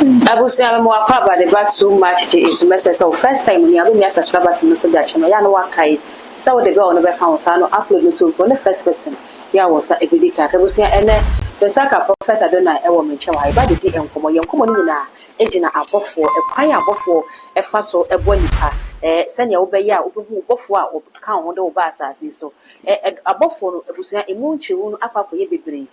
I will say I'm more about the back so much is message. So first time when you have me as a subscriber to so that channel, ya no wakai. So the girl never found so upload YouTube for the first person. Ya was a everyday cat. I will say and the saka prophet I don't know I will mention why but the and come on na ejina abofo e kwan abofo e fa so e bonipa send ya obeya obehu bofo a kan ho de oba asase so abofo no ebusia emu nchiru no akwakoye bebre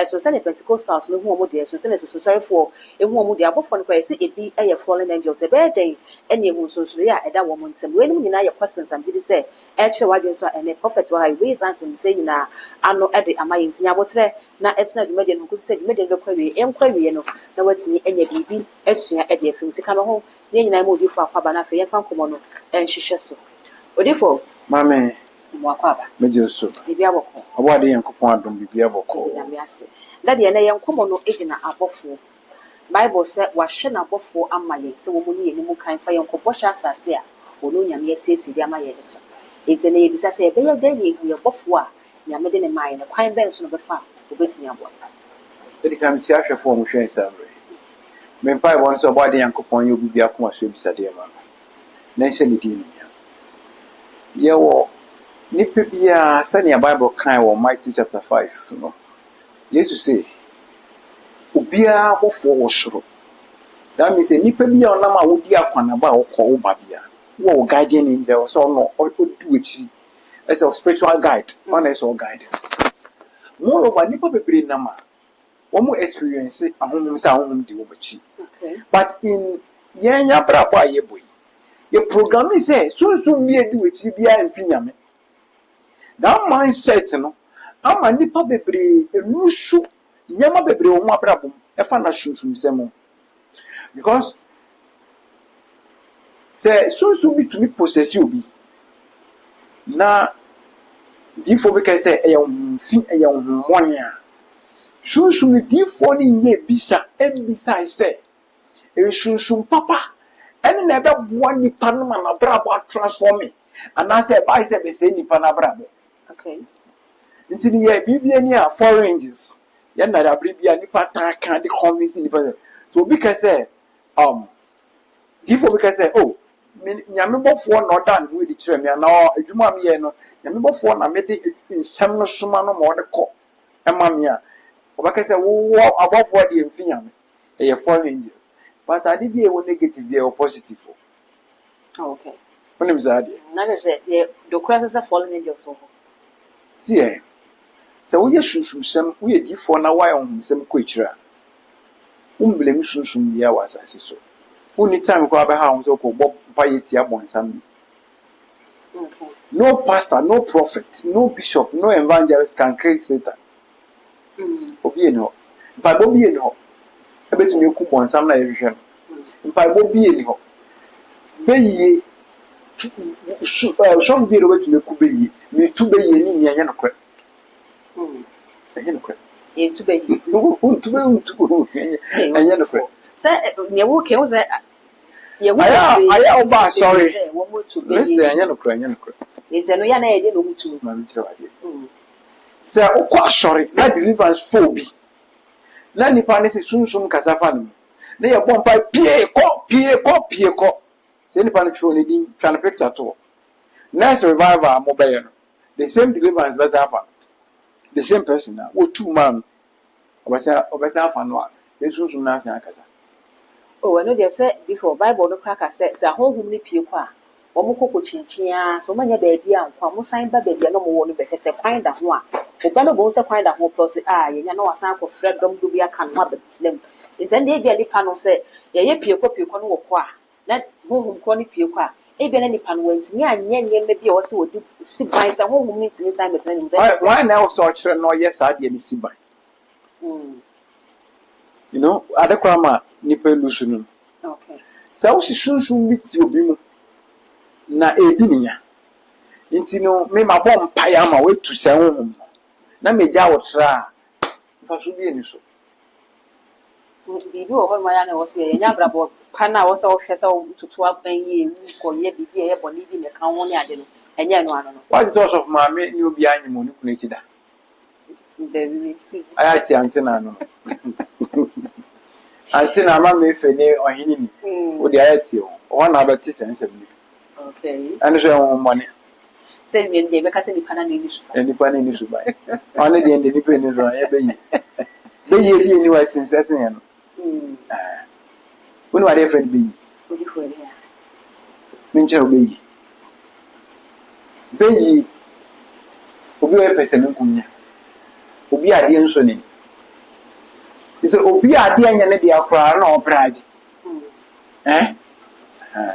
so send Pentecostals no hu omo de so send so sorry for ehu omo de abofo no kwa se ebi eye fallen angels e be den ene ehu so so ya eda wo mo ntem we nim nyina ye questions am bi say e kire wadwen so ene prophet wa we answer say nyina ano e de amaye ntinya botre na etna dwumade no kusi say dwumade no kwawe enkwawe no na watini enye bibi esua e de afim tika no ho ne nyina mo odifo akwaba na fe yemfa nkomo no enhihye so odifo mame mo akwaba meje so bibi aboko obode yankopon adom bibi aboko na me ase dade ene yenkomo no egina abofo bible say wahye na abofo amaye se wo mu ni enimu kan fa yenkobo hya asase a ono nyame asiesi di amaye de so eze ne yebisa se ebe ye dan ye hu abofo a nyame de ne maye ne kwan ben so no befa obetini abo edika mi ti ahwefo mo hwen sabre me pai won so obode yankopon ye obi afo aso bisade ma na nhyɛ ne din nya ye wo nipa bia sani a bible kan wo Matthew chapter 5 no Jesus say obia abofo wo soro that means nipa bia onam a wodi akwana ba wo kɔ wo ba bia wo guiding angel so no odu echi as a spiritual guide one is all guide moreover nipa bebre nama omo experience ahomom say ahomom di wo bachi but in yenya brabo ayeboy your program is say so me do echi bia mfinyame that mindset no ama nipa bebre enusu nyama bebre wo abrabom e fa na sunsun semo because say sunsun bi to me possess you bi na difo be kai say e yonfi e yonhonya sunsun difo ni ye bisa e bisa say e sunsun papa ene na be boa nipa no ma na brabo transform and I say by say be say nipa na brabo okay until ye bibia ni a foreign angels ye na da bibia nipa tan kan de convince nipa so be ka say difo be ka say oh nyame bofo no dan we di kire me na adwuma me ye no nyame bofo na me de nsem no soma no mo de ko ema me a obaka say wo abofo de mfinyame e ye foreign angels but ade bi e wo negative bi e positive okay when him say na say the cross is fallen angels so see so we shunshun sem we difo na why on sem ko ikira umblem shunshun dia wasase so uni time ko aba ha on so ko bo paye ti abonsam bi no pastor no prophet no bishop no evangelist can create Satan obi eno pa bo bi eno ebetumi ku bonsam na yehwe no pa bo bi eno beyi so bi ro betumi ku beyi me tu beyi ni nya no kra ye tu be untu anya no kra say ne wo ke wo say ye wo aya oba sorry listen anya no kra ite no ya na ye de no mutu ma mi tire wade say okwa sorry na deliverance for bi na nipa ne se sunsun kasafa no na ye bompa pie ko say nipa no tro ne din try na picture to next revival mo be no the same deliverance be safa the same person now wo two man obasa afa no a Jesus na asan akasa oh no dey say before bible no crack say honhom ni pie kwa omo kokko chinchin so manya ba bia nkwa mo san ba bia no mo wo no be say kwan da ho a oba no go say kwan da ho plus yenya no wasan ko freedom do bia kan ho abetlem nzen dey bia lipa no say ye pie kwa no wo kwa na honhom kwa ni pie kwa ebe na nipa no wantini anye me bia wo se wodi siban say honhom ni tin san betlem nzen why now so chere no yes ade ni siban you know adekwama nipa lusu no okay sa wo sunsun biti obi mu na edi niya nti no me ma bom mpaya ma wetu se honhom na meja wo tra fa so bi eni so bibi wo ma ya na wo se ye nya brabo pa na wo se wo hwe se wo tutu apan yi ko ye bibi ye boni bi me kan ho ne ade no enye no ano no what is source of ma me ni obi anyimo ni kunu ekida the aya ti antena no Until na ma me fene ohini ni. O de ayati o. One na beti sense bi. Okay. Anu so won money. Say me dey make say ni pana ni su. Nipa ni su ba. One de ndi nipa ni so ya beyi. Beyi bi ni wa tin sense yen no. Woni wa de friend beyi. Odi fo ele ya. Minche beyi. Beyi. Obi o pese ni nkunya. Obi ade nso ni. Ise obi ade anya ne de akora na obraje.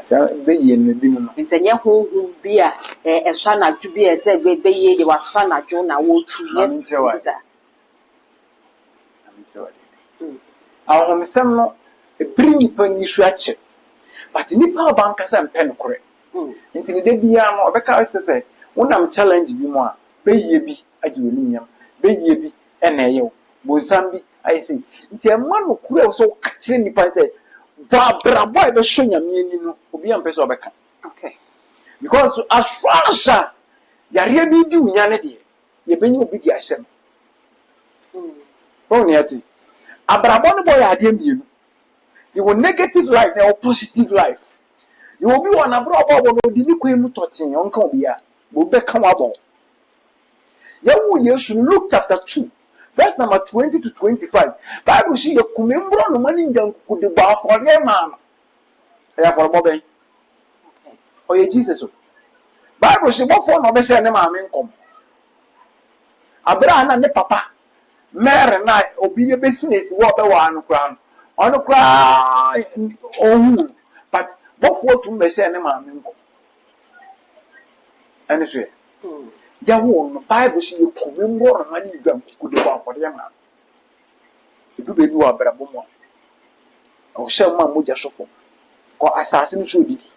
So beyi no bi no. Ntenye honhom bi a ehwa na dwu bi ese beyi de wafa na dwo na wo tu ye. Minche wa. Ahomsem no ebiri nipa nyisu ache. But nipa abankasa mpe no kore. Nti ne de bia no obeka se wonam challenge bi mu a beyi bi agi woni nyam. Beyi bi ena eyew. Bonsam bi ayese. Nti emma no kore so ka kire nipa se bra boy be hwe nyame ani no obi am pese obeka. Okay. Because as far as yare bi di unya ne de ye benyi obi di ahyem. Oh niati. Abrabo no boy ade mienu. You will negative life na positive life. You will be one abrabo no di ni kwemu totin onka obi a bo be kan wabo. Yawu Yesu Luke chapter 2 verse number 20 to 25. Bible say ye kumembro no mani ndankuku de ba for ye man. Ya for bobe. Okay. O ye Jesus o. Bible say bofo no be say ne ma me nkom. Abra na ne papa mere na obi ye business wo be wa anu kra. Onu kra ohu but bofo tum be say ne ma me nkom. Ani so yawo no Bible say ye kumembro no mani ndankuku de ba for ye man. Edu be bi wa brabo mo. O she ma moja sofo. Ko asase no so didi.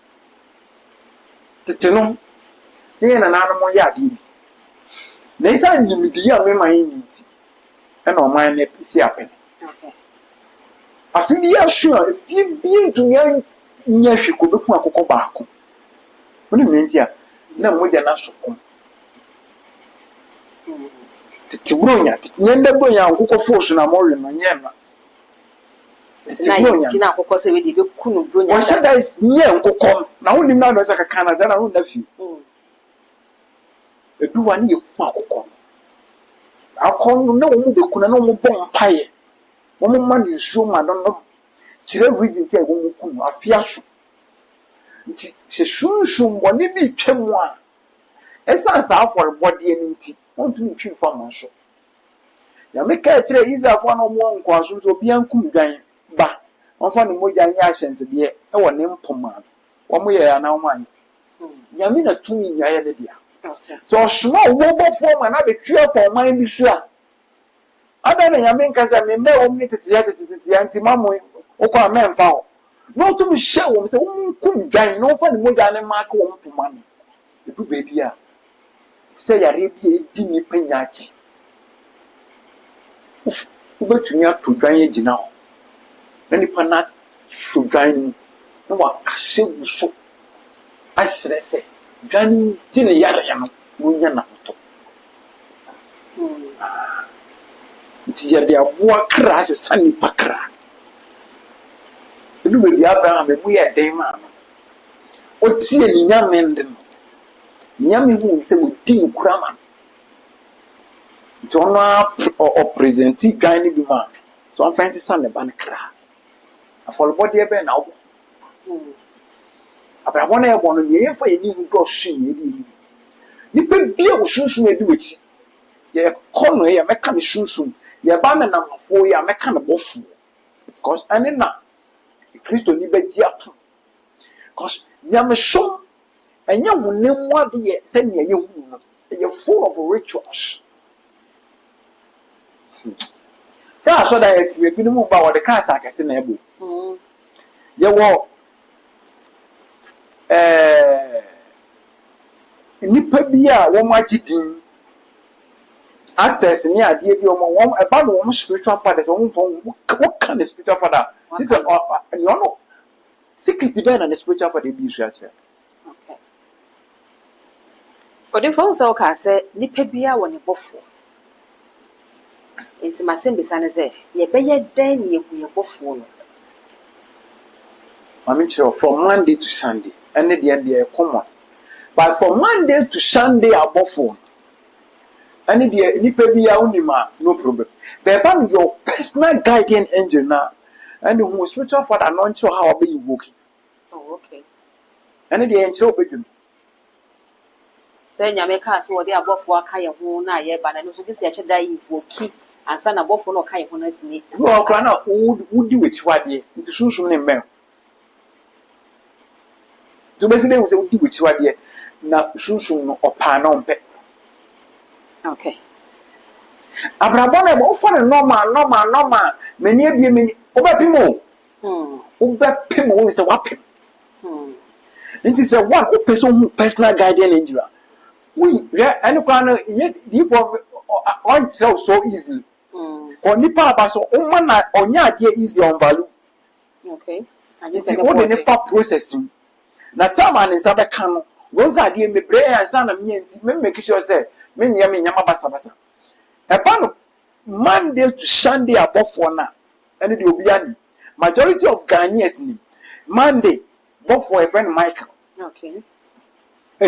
Teteno ye na nanu mo ya ade bi. Na isa nimdi ya me man ni nti. E na o man na pisi apen. Okay. Afidi ya sure fi bi ntunya nya hweko beku akokọ baako. Woni menti a na moja na sofo. Titibronya, nyende bronya akokọ force na mo we no nyema. Na kina akokọ se we de beku no bronya. O shada nye nkokọ na woni na no se kaka na na woni na fi. Eduwa ni yeku akokọ. Akon na wo mu beku na wo mu bon paye. Wo mu ma ni nsuo ma no kire reason ti e wo mu ku no afia so. Nti se shunshun bo ni bi twemu a. Esa sa for body ani nti. Won tu ntwi fa mo so. Ya me ka kire Israel no mo nko aso so bia nkum gan ba. Won fa ni moja nya ahyense de e wo ne mpoma. Wo mo ye ya na wo an. Ya me na tu nya ya de dia. So small wo bo form na be twa for man bi so a. Ada na ya me nkasa me me wo me tete ya nti mamo wo kwa me mfa ho. No to me share wo se wo nkum gan no fa ni moja ne ma ka wo mpoma no. Edu baby a se yare bi e di ni panyache. Ubetumi ato dwan ye gina ho. Na nipa na hwodwan no wa kase guso. Asrese dwan gine yare ya no munya na to. Nti ya de aboa kra se sani pakra. Edu be Abraham e mu ye den ma no. O tie ni nyame ndi no. Nyame hu se wo di nkurama. Nti ono o presenti gan ni bi ma. So on fancy stand the ban kra. Afolbody e be na wo. Abraham na e bo no ye fa ye ni hu do hwe ye di. Nipa bia wo sunsun edi wechi. Ye kono ye meka ne sunsun. Ye ba na namafo ye meka ne bofu. Because ane na Kristo ni be gi ato. Because nyame som enya hunem wade ye se ne ye hu no. Ye full of rituals. So I saw that it's we been move about the cars I can see na ebo. Ye wo nipa bi a wo magidin actors ni ade bi o mo eba no wo spiritual fathers wo what kind of spiritual father this is no secret be na the spiritual father bi issue ache. Okay. Odi fo so ka se nipa bi a wo ne bofo. Enti masem bisa ne se ye beye den ye bofo no. Mami chiro from Monday to Sunday. And the end they common. But from Monday to Sunday above phone. And the nipa biya unima no problem. But your personal guiding angel now. And the spiritual father not sure how be invoking. Oh, okay. And the angel bedroom. Say Yameka so they above for Kaya Huna, yeah, but I know this year die for key and son above for no Kaya Huna to me. You are gonna would do it what ye into soon in men. To basically was a would do it what ye now soon or panon pet. Okay. Abrabona offer normal. Many of you over Pimo. Over Pimo is a weapon. It is a one person personal guardian angel. We, and yet deep on so easily. Or Nipa Basso, on ya dear easy on value. Okay. It's the ordinary processing. Now, Taman is other can. Once I dear me, pray as son of me, and make sure say, many Yamabasa. Upon Monday to Sunday above for now, and it will be any majority of Ghanaians. Monday, both for a friend Michael. Okay.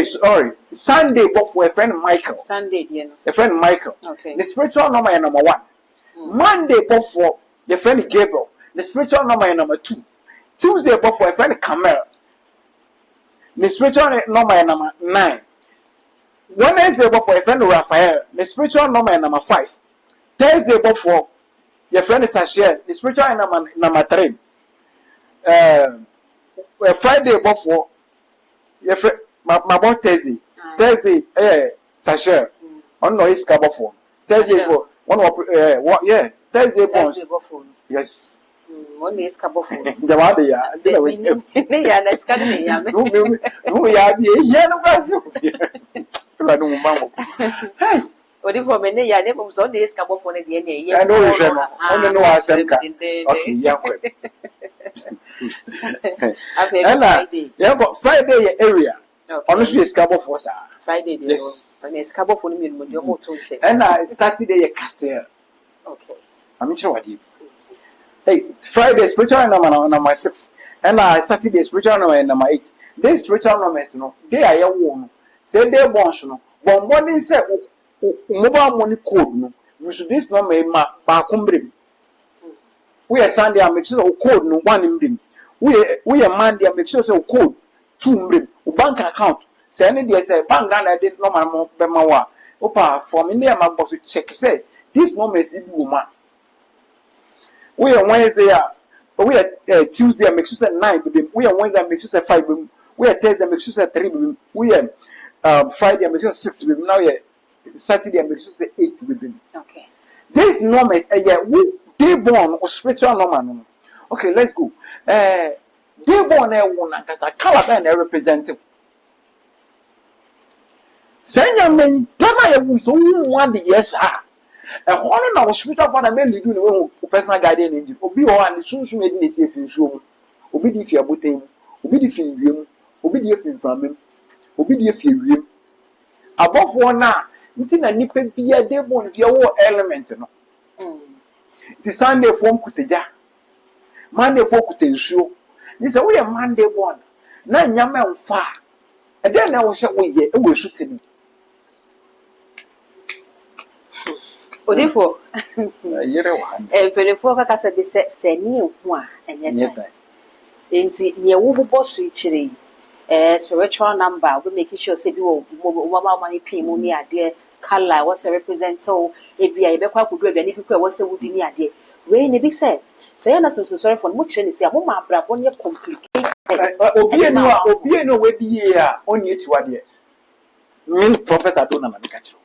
Sorry, Sunday, both for a friend Michael. Sunday, dear. A friend Michael. Okay. The spiritual number number 1. Monday, both for the friend Gabriel. The spiritual number number 2. Tuesday, both for a friend Camille. The spiritual number number 9. Wednesday, both for a friend Raphael. The spiritual number number 5. Thursday, both for your friend Sasha. The spiritual number 3. Friday, both for your friend. My boy Thursday, Sasha. On no is cabo phone. Thursday for one what Thursday phone. Yes. One is cabo phone. The one they are. Yeah, let's get me. No, yeah, no, I don't mamma. Hey, what if for many years never was on this cabo phone at the end? I know, I don't know how okay, yeah. Friday. Yeah, but Friday area. Honestly, it's cabo for sir. Friday, yes. And it's cabo for me with your motor. And Saturday, Castile. Okay. I'm sure what you. Hey, Friday, spiritual number 6. And Saturday, spiritual number 8. This spiritual numbers, you know, they are your one. Say they're born, you know. But morning said, mobile money code, no. You should this number, back home. We are Sunday, I make sure code no 1 in brim. We are Monday, I make sure code 2 brim. Bank account. Say any day say bank I did no man more bemawa. Opa from India my boss to check say this moment is woman. We are Wednesday, we are Tuesday, I make sure 9 with them. We are Wednesday, I make sure 5 with them. We are Thursday, I make sure 3 with them. We are Friday, I make sure 6 with them. Now Saturday, I make sure 8 with them. Okay. This norm is we they born or spiritual normal. Okay, let's go. They born a woman because a Calaban representative. Sanya me, Tana will so 1 years. A horn of spiritual father may lead you personal guardian angel. Obi or and soon made it if you show. Obi if you are butting, Obi if you Obi if you from him, Obi if you above 1 now. Until a nipper be a devil with your element. It is Sunday form Kuteja. Monday for Kuteju. This is a way a Monday one. Now, Yaman far. And then I was we get a shooting. Therefore, you know, a 24 Casa say new one, and yet, near Wubo Switchery, a spiritual number, we make sure say do mobile money pay money idea. Color was a represent so if we are back could do anything was a woody idea. When it be said, say, I'm so sorry for much and say, oh, my brother, when you're complicated. Obi no we year on each one year. Mean prophet I don't know catch.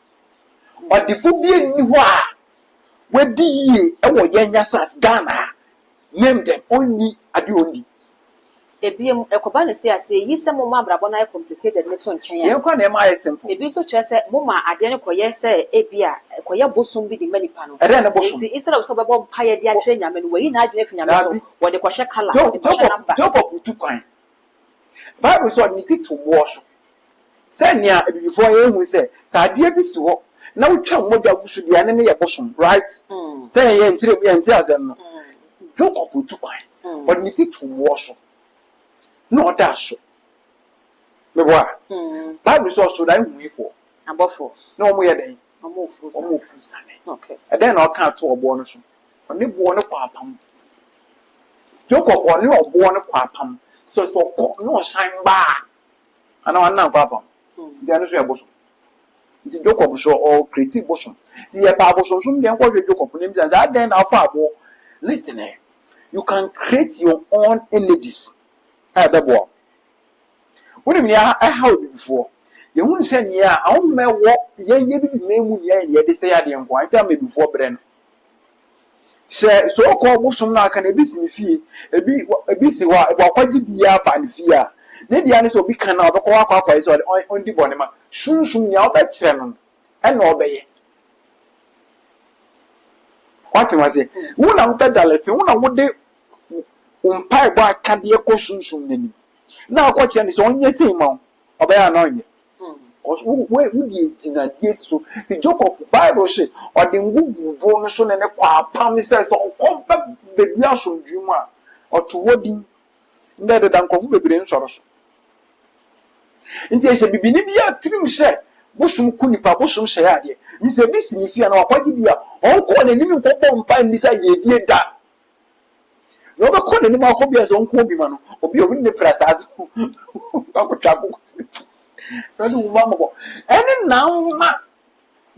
But the phobia ni wa we di ye e wo yenya sas Ghana. Name them only adi only. Ebiem ekobane say yi se mo ma brabo na complicated me to nchen ya. Yenkwa na ma simple. Ebi so kire se mo ma ade ne koye se ebia koye bosum bi di manipa no. Ede na bosum. Instead of so bebo mpaye dia kire nyame no we na adwene fi nyame so wo de kwhye kala wo de kwhye number. Joko putu kwan. Bible so ni titu wo so. Say nia before ehun say sa ade bi si ho na wotwa moja gusu dia ne ye bosum, right? Say ye nchire asem no. Joko putu kwan. But ni titu wo so. no dash. Me boy. Bible says so that we for. Abofo. No more day. Almost Sunday. okay. And then I'll count to a bonus. Only born a quapam. Joke upon your born a quapam. So no shine bar. And I'm not quapam. The other bosom. The joke of show or creative bosom. The Bible shows them what you joke upon him. That then how far more. Listen, you can create your own energies. The boy. What do you mean? I have it before. You won't say, yeah, I won't may walk, yeah, you be name, yeah, they say I didn't want to tell me before Bren. Say, so called Bosom now can a busy fee, a busy what you be up and fear. Then the others will be can out of on the bonema. Soon, you bet channel and obey. What was it? One of the dialects, one of what they umpire by candy echo soon. Now, what is on your same mount, obey annoying. Where would you so the joke of Bible say, or the Google bonus and a promises or compact baby from Juma or to wedding better than coffee brain source. And yes, a bibia trim said, Bosom Kunipa, Bosom Sayadi. It's a business if you are what you are all calling him for pine beside ye dear that. No one calling him out of your own Kobiman or be a the press as and now,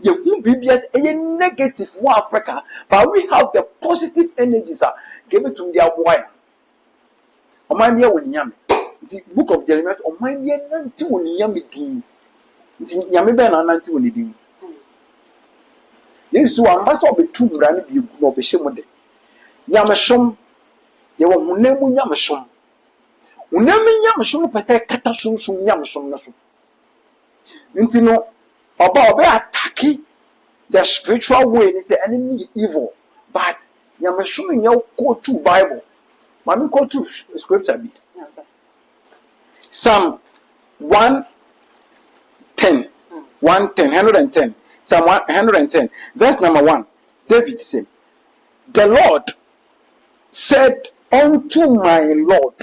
you won't be as a negative for Africa, but we have the positive energies given to their wire. On my dear, when Yami, the book of Jeremiah, on my dear, until when Yami, Yami Ben and until when you do. Yes, so I must all be too grand, you will be shimmered. Yamashum, you will never Yamashum. Unami Yamashum, per se, Catashum, Yamashum. You know, about attacking the spiritual way is the enemy evil, but you're assuming you go to Bible. Mommy go to scripture. Psalm 110, 110, Psalm 110, verse number 1. David said, "The Lord said unto my Lord,"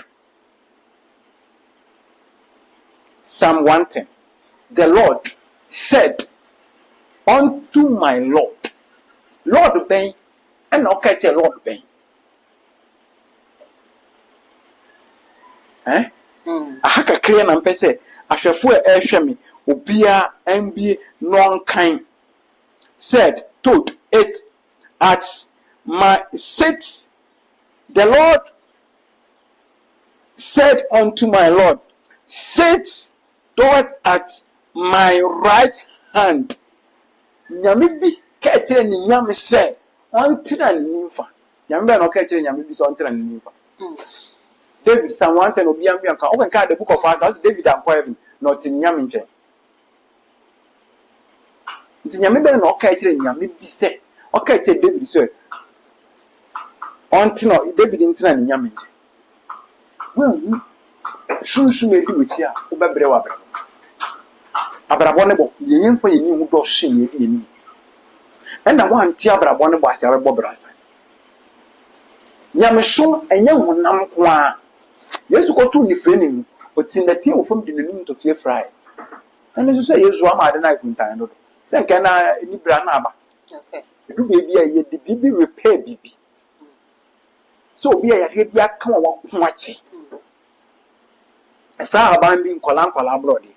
Psalm 110. The Lord said unto my Lord, Lord Ben, and I'll catch a Lord Ben. I have a clear and pese, I shall for a shame, Obia and be non kind. Said, told it at my seat. The Lord said unto my Lord, sit toward at my right hand. Nyamibi catcher ni yam said, until an nympha. Yamba no catcher Yamibi until an nympha. David, someone can be Bianca. Open card the book of us as David and Poem, not in Yaminche. It's Yamibi no catcher Yamibi said, or catcher David said, until David into an Yaminche. Well, soon may do it here, Obebre. Abrabonebo, yen for you who does sing in. And I want Tiabrabone was a bobrasa. Yamashon and young Nam Kwa. Yes, to go to the framing, but in the team from the noon to fear fry. And as you say, yes, Rama and I couldn't know. Then can I any branaba? Okay. You baby, I yet the baby repair baby. So be a head yak come walk watching. A flower binding colam bloody.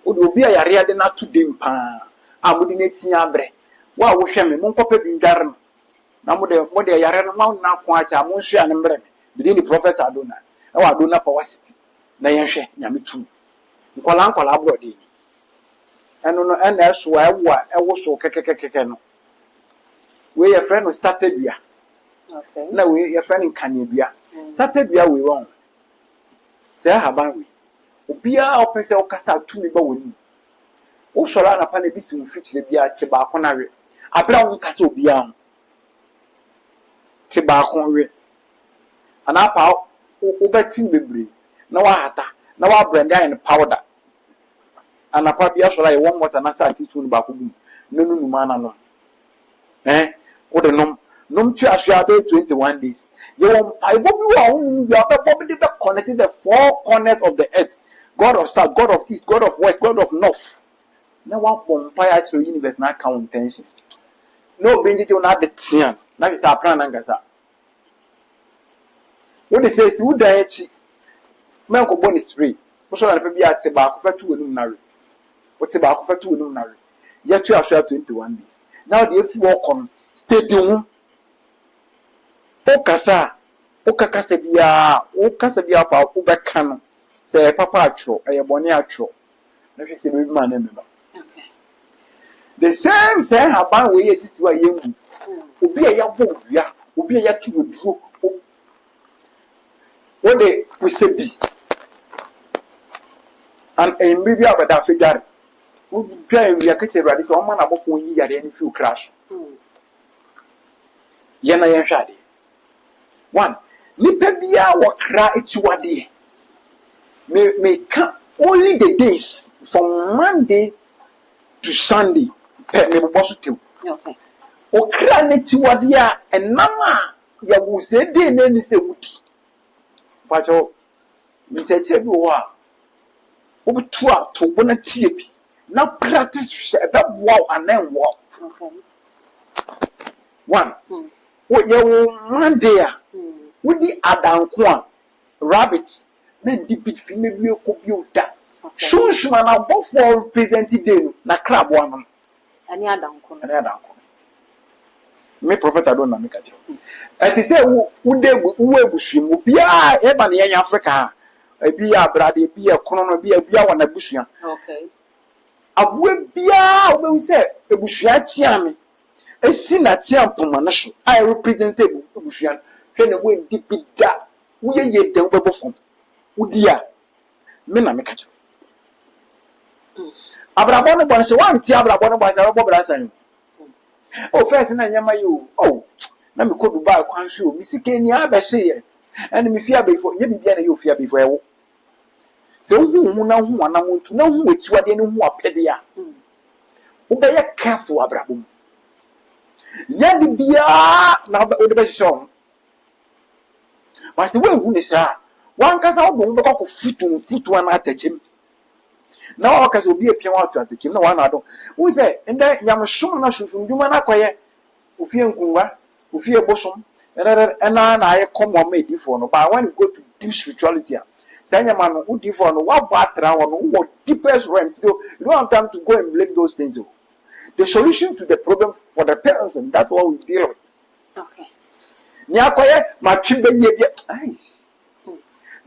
Would be a yard not to dimpa. I would in bre. What was him, Moncope in Darm? Now, what they are mount now quite a monsieur and emblem. Within the prophet Adona. Oh, I do not power city. Nayanshe, Yamitu. Colam bloody. And that's why I was so kekekekeno. We a friend of Saturday. Okay. Now we a friend in Canibia. Saturday we won. Say, how about we? Obia opese okasa tumi ba woni wo shora na pa na bisi mu fitire bia te ba akona we abra wo kasa obia te ba akon we ana pa wo beti bebre na wa hata na wa blend in powder ana pa bia shora ye one water na sa titu ni ba ko gum nanu nu mana no wo de nom to Ashabe 21 days. You will be connected the four corners of the earth. God of south, God of east, God of west, God of north. Now one vampire to the universe not count intentions. No being it not the tian. Now it's our plan and gasa. What they say is who die man ko boni spray. So na be at ba ko fatu enum nare. What ba ko fatu enum nare. Yet you have 21 days. Now the if walk on stadium. Okasa bia pa obeka no say papa atro e bone atro na hwe se be ma na meba. Okay. The same say haban we yesisi wa yemu obi e ya bodua obi e ya tuoduro what they pusebi and maybe abada figure obi bia e ya kache rade so ma na bofo yi yare ni fi crash yana yan hwade. One, nipa biya wakra echiwade. May count only the days from Monday to Sunday. Me bosu tew. Okay. Okra nechiwade a enama ya wo se de na ni se wuti. Pacho mi cheche bi wo a obitu a to bona tie bi. Na practice be wo anan wo. Okay. One. Wo Monday a Woody Adanquan, rabbits, men deep it female computer. Soon, I both for presented them, na crab one. Any Adanquan. Me prophet, I don't know. As he said, would they be a Ebony Africa? A beer, brady, be a corner, be a beer on a bushia. Okay. A would be a, we say, a bushia chiami. A sinner champion, I represented bushian. When we deep that we ye den we bofom udia me na me kacho abrabo no bon se wan ti abrabo no bon se ro bobra san o first na nyama you oh na me ko Dubai kwan hwe o mi sike ni aba hye ye and me fia before ye bibia na you fia before e wo se hu mu na hu ana mu ntu na hu echiwade ne hu apede a wo be ye careful abrabo ya di bia na o de be show. But the way who is one cast out won't go foot one at the gym. Now, because will be a piano at the gym. No one I don't. Who is it? And then Yam Shona should do man acquire Ufia Kunga, Ufia Bosom, and I come one made different. But I want to go to deep spirituality. Say, man, who different, what background, what deepest rent. You don't have time to go and blame those things. The solution to the problem for the parents, and that's what we deal with. Okay. Nyakoye matchimbe ye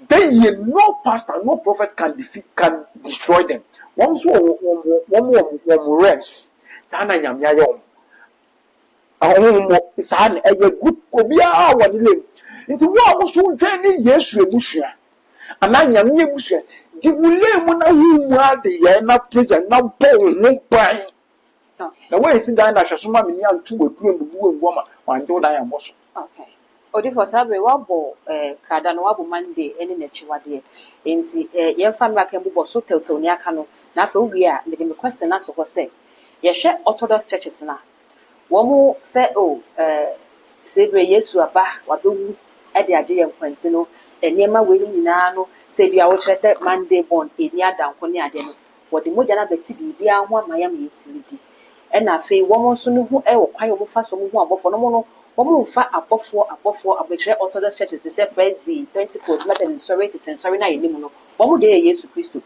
they no pastor, no prophet can destroy them. One rest. Sana nyamya yom. Sana a good obia one limb. Into what was so journey yes rebushia. And I am ye bushia. Give me mona who are the not prison, not bone, no buying. The way is in the Nashasuma Minian two a blue woman, one don't I am also. Okay. Odi for sabe wabo krada no wabo Monday ene na chiwade enti ye fa no aka mbubo so tewtew ni aka no na afa wi a me question na to ko say ye hwe Orthodox churches na wo mu say sebre Yesu aba wabewu e de age ye nkwanti no enema we nyina no say bia wo kire say Monday born eni adanko ne ade no wo de moja na beti bibia ho amaya me yetimidi e na afa wo mo so no hu e wo kwan wo fa so mo hu abofo no mo no Omo fa abofo abekre Orthodox churches to say praise be Pentecost Methodist sorry na yenimu no omo de Yesu Kristo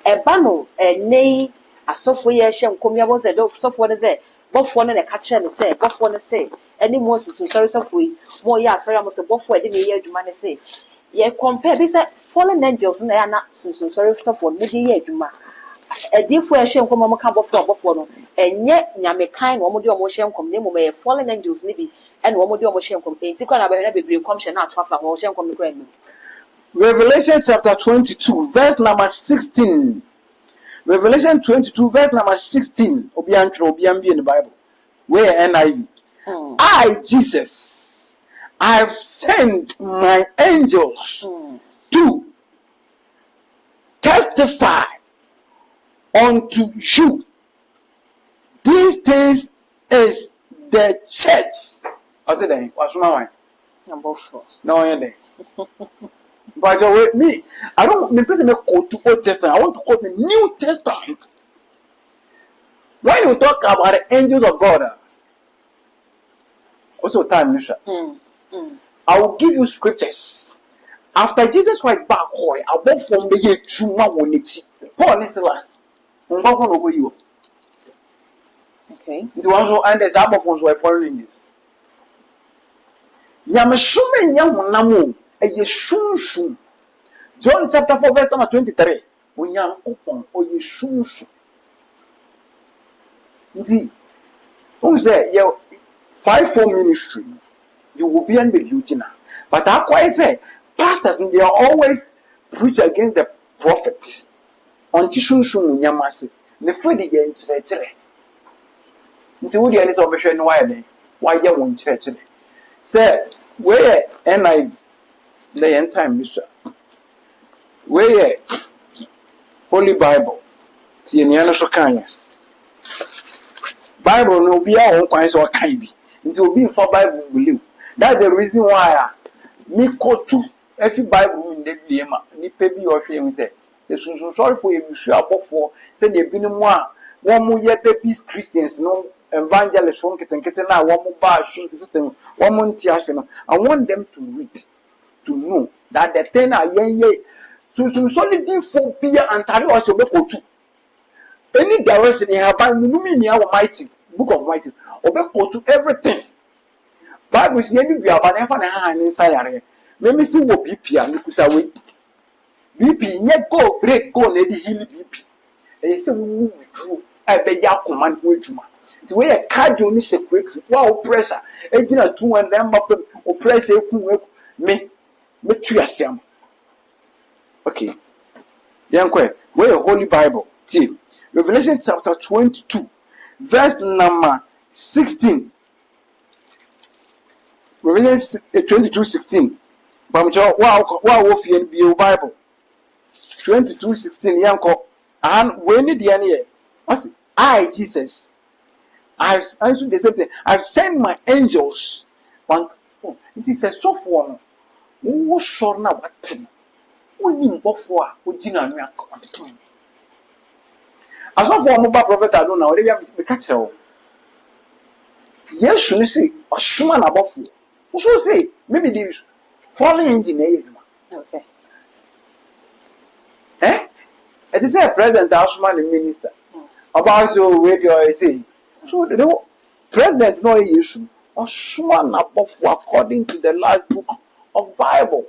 eba no nei asofo ye hye nkomia bo ze do sofo ne ze bofo ne ka kire ne se bofo ne se eni mo susu sorry sofo yi mo ya sorry am se bofo e de me ye adwuma ne se ye compare be say fallen angels na ya na susu sorry sofo ne de ye adwuma edifo e hye nkomia mo ka bofo no enye nyamekan no mo de mo hye nkom ne mo me fallen angels ne bi and one more machine complaint. Revelation chapter 22, verse number 16. Revelation 22, verse number 16. Obiambi in the Bible. Where NIV. I, Jesus, I have sent my angels to testify unto you. These things is the church I said, then, what's my mind? Number 4. No, yeah, but me, I don't mean to quote to Old Testament. I want to quote the New Testament. When you talk about the angels of God, also time, Nisha. I will give you scriptures. After Jesus Christ back home, above from the year Chuma Woniti, Paul and Silas, over you. Okay. The ones who and the other ones were following this. Yamashume Yamunamu, a Yeshun. John chapter 4, verse number 23. When you are open or Yeshun. See, who say, you 5-4 ministry, you will be under Eugenia. But I quite say, pastors, they are always preach against the prophets. On Tishun Yamasi, the Freddy in church. Until the end of the show, why you won't church. Say, where and I the end time, Mr. Where Holy Bible, Tiana Sokanya. Bible no be our own kinds of kind. It will be for Bible believe. That's the reason why me quote to every Bible in the BM, ni pebi or shame say. Say so sorry for you sure for say they be no more. One more year peace Christians no evangelists from kitten now one more bar system one more tiasino. I want them to read to know that the 10 are ye so solid for beer and tari or so for two. Any direction in her Bible, no meaning our mighty book of mighty, or go to everything. Bible is any be about never hand inside. Let me see what BP and look away. BP, yet go break, go lady heal BP. And you say, we withdrew. I beg your command, Witchuma. The way a card you need secretary, wow, pressure, agent a 2 and then buffet or pressure, me, triasium. Okay. Young quay, where a Holy Bible, see. Revelation chapter 22, verse number 16. Revelation 22:16. Wow, be Bible. 22:16. Yanko, and when did the end? What's it? I, Jesus, I've answered the same thing. I've sent my angels. It is a soft one. Who sure now what? When you go for, would you know? As of for mobile prophet, I don't know. They have to catch her. Yes, you see, a shuman above you. Who should say, maybe this falling engineer. Okay. It is a president, Ashman, minister. About your radio, I say. So the president, no issue. A shuman above according to the last book of Bible.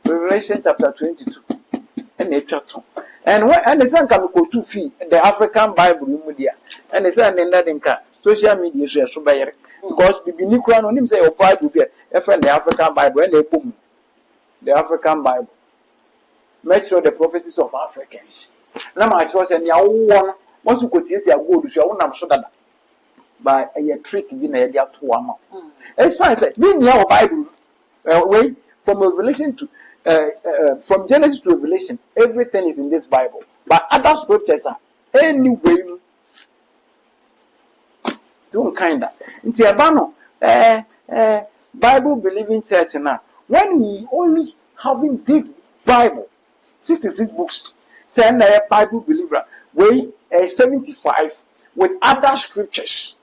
Revelation chapter 22. And a chapter. And the son can go to feed the African Bible media. And the son in that social media is so bad. Because the Binicran on him say of Bible be a friend the African Bible and they boom. The African Bible. Make sure the prophecies of Africans. Now my trust and your one once you go to your go to your own sure that by a trick being a year to one. As science being your Bible way from Revelation to from Genesis to Revelation, everything is in this Bible. But other scriptures are anyway. Don't kinda. Into a Bible believing church now. When we only having this Bible, 66 books, send a Bible believer, way 75 with other scriptures.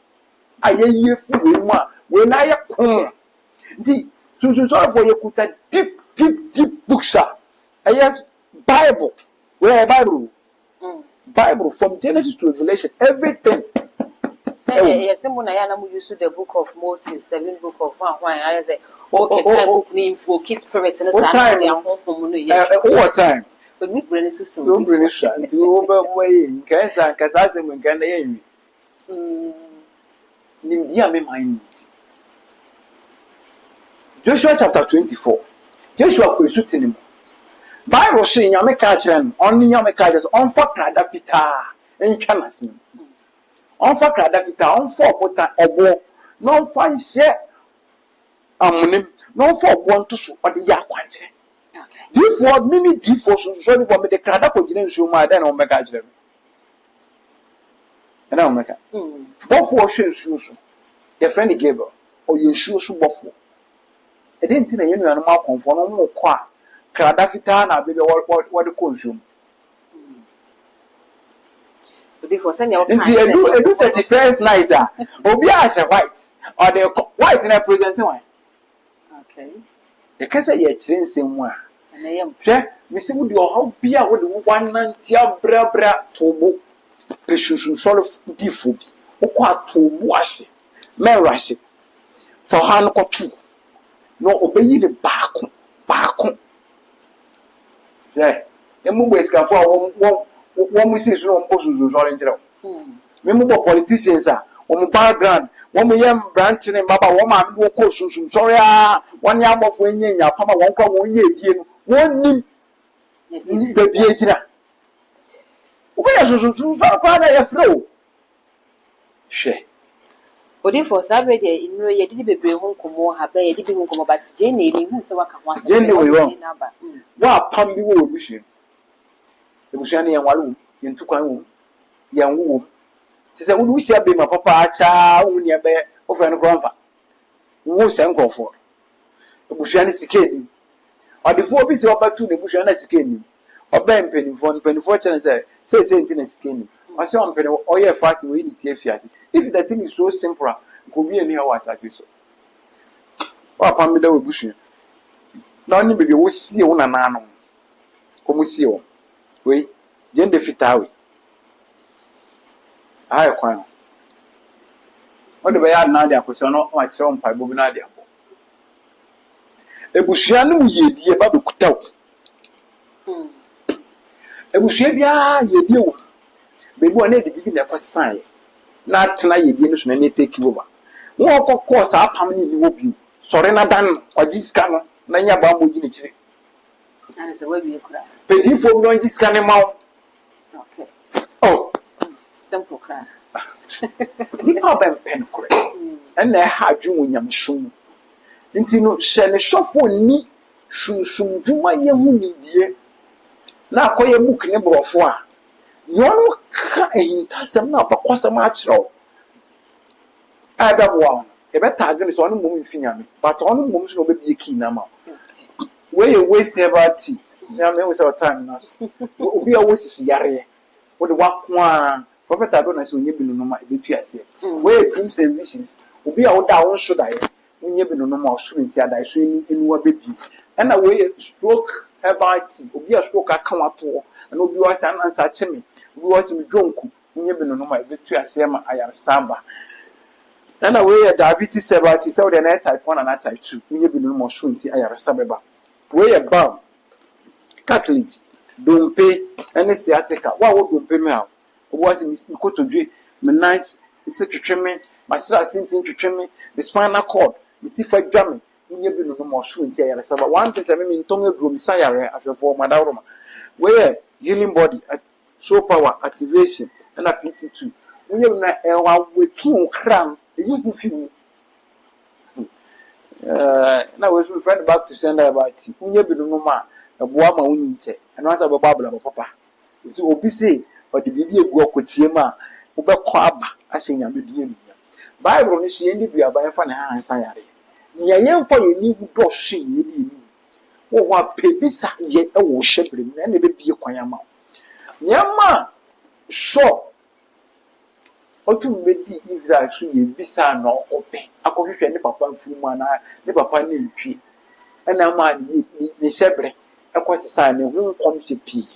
I hear for when I come. So sorry for you could deep books are. Yes, Bible. Where Bible? Bible from Genesis to Revelation, everything. Yes, someone I am used to the book of Moses, 7 book of one. I say, okay, book name for kiss spirits and what time? What time? But we bring it soon. Don't bring it to overway in Kansas, because I say when can they Nimdia me mind. Joshua chapter 24. Joshua could shoot him. Bible saying, Yamaka, only Yamaka, on for Cradapita, and Chanasin. On for Cradapita, on for Pota, or no fine share. No for one to shoot or the Yaquante. Therefore, many defaults sorry for me the Cradako didn't show my then Omega. And Omega. Both for shoes, your friend Gabriel. ɔyɛ nsuo so bɔfo ɛde nti na yɛn nuanom akɔmfo no mo kɔ a krada fitaa na abɛbɛ wɔde kɔ nsuom nti edu 31st night a obi ahyɛ white ɔde white na present one yɛka sɛ yɛkyerɛ nsɛm mu a hwɛ mesi wo de ɔhaw bi a wode wo wanante abrabra tobo pesunsɔre difo bi wokɔ atobo ase mɛro ahye fa ha no kɔto na ɔbɛyi ne baako hwɛ ɛmu bɔ esikafo a wɔn mu si so na wɔn kɔ sunsunsɔre nkyerɛ wo memu bɔ politicians a wɔn background wɔn yɛ mbrante ne mbaba wɔn maame wɔn kɔ sunsunsɔre a wɔn yɛ abɔfo enye nyapama wɔn kɔ wɔn yɛ edie no wɔn nim ni baabi egyina wobɛyɛ sunsunsɔre kɔ na yɛ frɛ o hwɛ Odifo sabe de inu ye didi bebre ho nkomo ha ba ye didi ho nkomo but je na emi hu se waka ho asem je ne we wo wa pam bi wo obuhwe ebuhwe na ye nwale wo ye ntukwan wo ye nwo wo se se wo hia be ma papa acha wo ne be wo fra no kronfa wo se nkrofo ebuhwe na sikeni odifo obi se obatu na ebuhwe na sikeni oba mpanifo chene se nti na sikeni I say I'm penny or yeah fast we need to if the thing is so simple, could be any hours as so. Or upon me, there will bush you. Now, baby, we see on an animal. Come see you. Wait, then the fit away. I acquire. What the way I now, there was not much on by Bobinadia. A bushian ye dear Babu Kutel. A bushia ye dear. Baby, I need to give you the first time. Not tonight, you didn't need to take you over. Walk of course, up how many you will be. Sorry, not done or this can Nanya Bambu Ginichi. And it's a way you cry. Pay for going this kind of mouth. Okay. Oh, simple cry. You have been pen correct. And I had you when you're soon. Into no send a shop for me. Soon do my young dear. Now call your book number of 4. You can't tasem na bakwa matro aba bo e be tag ni so no mum finya me but on mum so be bi ki na ma we waste about tea ya me we say time na so obi a wosisi yare wo de wako a prophet adona say onye binu no ma e be tu ase we dreams and visions obi a wo da wo so da ye onye binu no ma o so nti ada so enu wa bebi na we stroke about tea obi a stroke aka wato na obi wa say answer chemi we was me dronku nye bi no ma betu ase ma ayar samba na we diabetes sebati so the na type 1 and type 2 nye bi no mo so nti ayar sabeba we bam catholic dompe ene sciatica wa wo dompe me ha wo was me kotodwe me nice ise twetweme masra sintin twetweme the spinal cord me tifa dwame nye bi no mo so nti ayar saba one thing say me ntom eduro mi sayare afefo madawroma we healing body at show power activation and a PT2. When you na we king crown, you can feel. Now we should friend back to send about it. When you be no ma, a boama winche, and once a babble of papa. So obi say, but the baby go kotiema, uba kwab, as saying a medium. Bible is she ended by a fan and sayare. Near young for you need to she you. Oh, what pebisa yet a worship and the baby a quayama. Nyama sure otu medi Israel so ye bisa na ope akohwehwe ne papa mfumu na ne papa ne ntwi na ma ni shebre ekosesa ne hu nkom se pi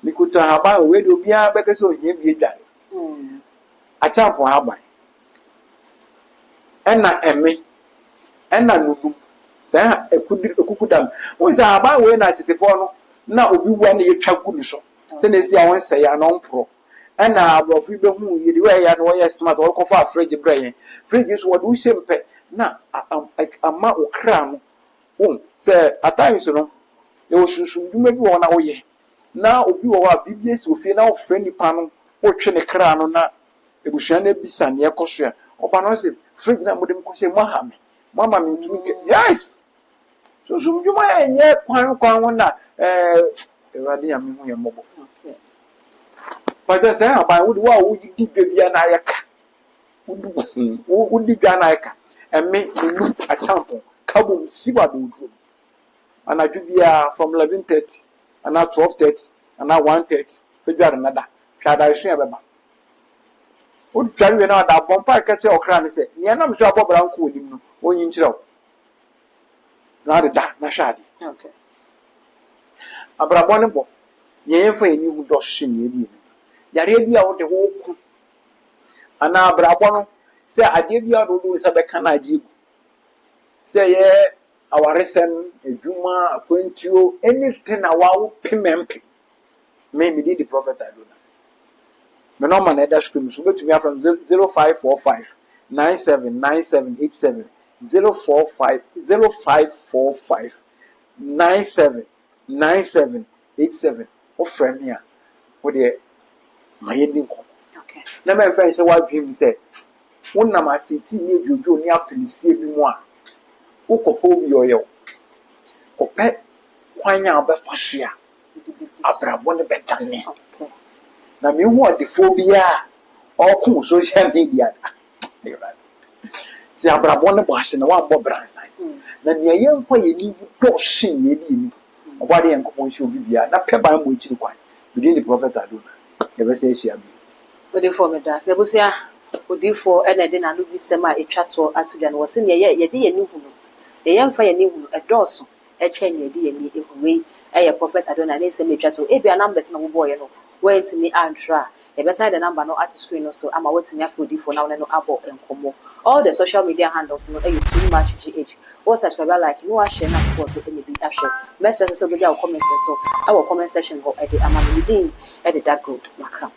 nikuta haba we do bia bekese ohie bi edware achamfo haba ena eme ena nudu sa ekukudam wo sa haba we na tetefo no na obi wa ne yetwa gu ni so se na si awon se ya no mpro na abofu be hu yedi we ya no ye smart wo kofa fridge brain fridge so wo do shempe na ama okra no wo se at times no e wo shunshun duma bi wo na wo ye na obi wo wa bibie si ofie na wo frɛ nipa no wo twe ne kra no na ebuhua na bisa ne ekoso ya oba no se fridge na modem ko se mahame mama me ntumi yes so duma enye kwan wo na Radi ya mimu ya mobo. Okay. But I say, I would wow, you did baby and I. Would be Janaika and make me a tampon, Kabum, Siwa Budru. And I do be from 11:30 and now 12:30 and now 1:30. Figure another. Shall I share about? Would tell you now that Bompa catch your crown say, Nianam Shabo Branco with him, when you know. Not a dark, Nashadi. Okay. Abrabonable. Ye for a new doshin, ye. Yarabia out the whole. And now Brabono say, I did you out with a becana jib. Say, yeah, our recent, a Juma, a quintio, anything a wow, pimempi. Maybe did the prophet I do that. My normal header scream so go to me from 0545 979787 0545 979787 or friend here for the my ending. Okay. Now my friend say what him say one na matiti ni jojo ni apelisie bi mu a ukopo bi oyo kopɛ kwan a obefa hwea abrabo ne bedane. Okay. Na me hu odefo bia oku social media si abrabo ne boase na wa bo bransan na ne yemfa yeni do shin yedi ni obade yankopon hye obi bia na pɛ ban mo ekiri kwan within the prophet adona ye be say hia bi Odifo me da sebusia odifo ene de na no bi sema etwa to atudwa no wose ne ye de ye ni hu no ye yemfa ye ni hu edoso eche ne de ye ni ehuwe eye prophet adona na sema etwa to e bia numbers na wo boy no went me antra e be send the number no at screen no so ama wetimi afodifo na no abo enkomo all the social media handles no you too much gh or subscribe like no share na for so any be share message so be our comment so our comment section go edit ama me din edit that good makram.